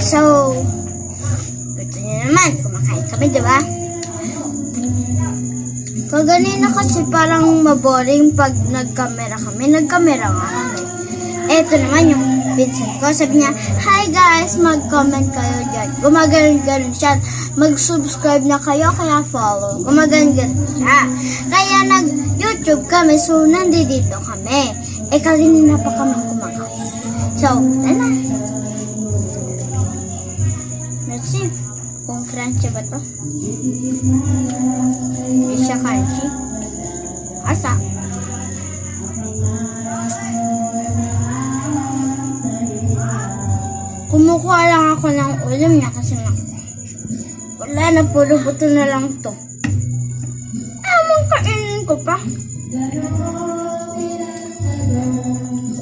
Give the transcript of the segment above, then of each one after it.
So, ito nyo naman, kumakain kami, diba? Kaganina kasi parang maboring pag nag-camera kami. Nag-camera nga kami. Eto naman yung pinsan ko. Sabi niya, hi guys, mag-comment kayo dyan. Gumaganon siya. Mag-subscribe na kayo, kaya follow. Gumaganon siya. Kaya nag-YouTube kami, so nandito kami. Kaganina pa kami kumakain. So, tara. Let's see kung crunchy ba to. Hindi siya crunchy. Asa? Kumukuha lang ako ng ulam niya kasi nga wala na, puro buto na lang to. Amang kainin ko pa.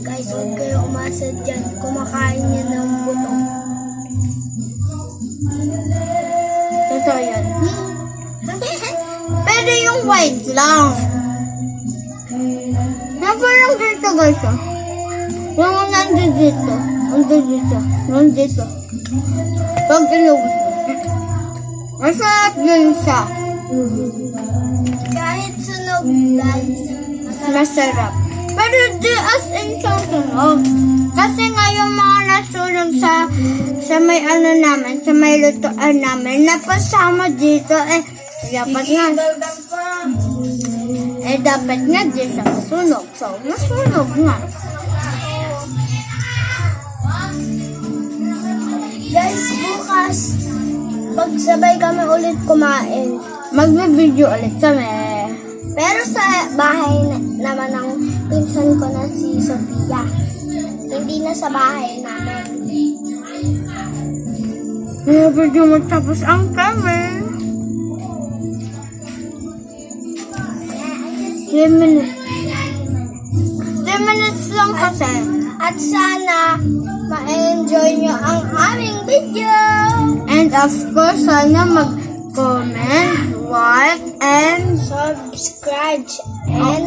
Guys, huwag kayo umasa dyan. Kumakain niya ng buto. Totoo yan. Pero yung white lang. Parang dito guys. Yung nandito. Nandito. Pag inubos. Masarap din siya. Kahit sunog guys. Masarap. Pero di as in siyang sunog. Kasi nga yung mga nasunog sa may ano namin, sa may lutuan namin, napasama dito dapat nga. Dapat nga di siya masunog. So, masunog nga. Guys, bukas, pagsabay kami ulit kumain, magbe-video ulit kami. Pero sa bahay naman ng pinsan ko na si Sofia. Hindi na sa bahay namin. Kaya video matapos ang kami. 10 minutes. 10 minutes lang kasi. At sana ma-enjoy nyo ang aming video. And of course, sana mag-comment, like, and subscribe. And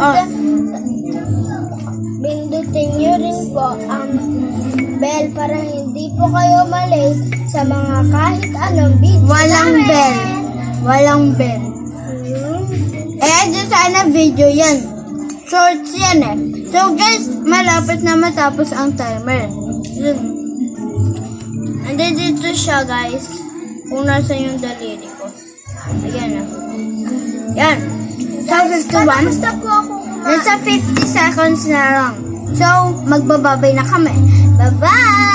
pindutin nyo rin po ang bell para hindi po kayo malate sa mga kahit anong video. Walang bell. Dyan sana video yan. Shorts yan So guys, malapit na matapos ang timer. Nandito siya guys. Kung nasa yung daliri ko. Ayan Yan. So 51. Nasa 50 seconds na lang. So, magbababay na kami. Bye-bye!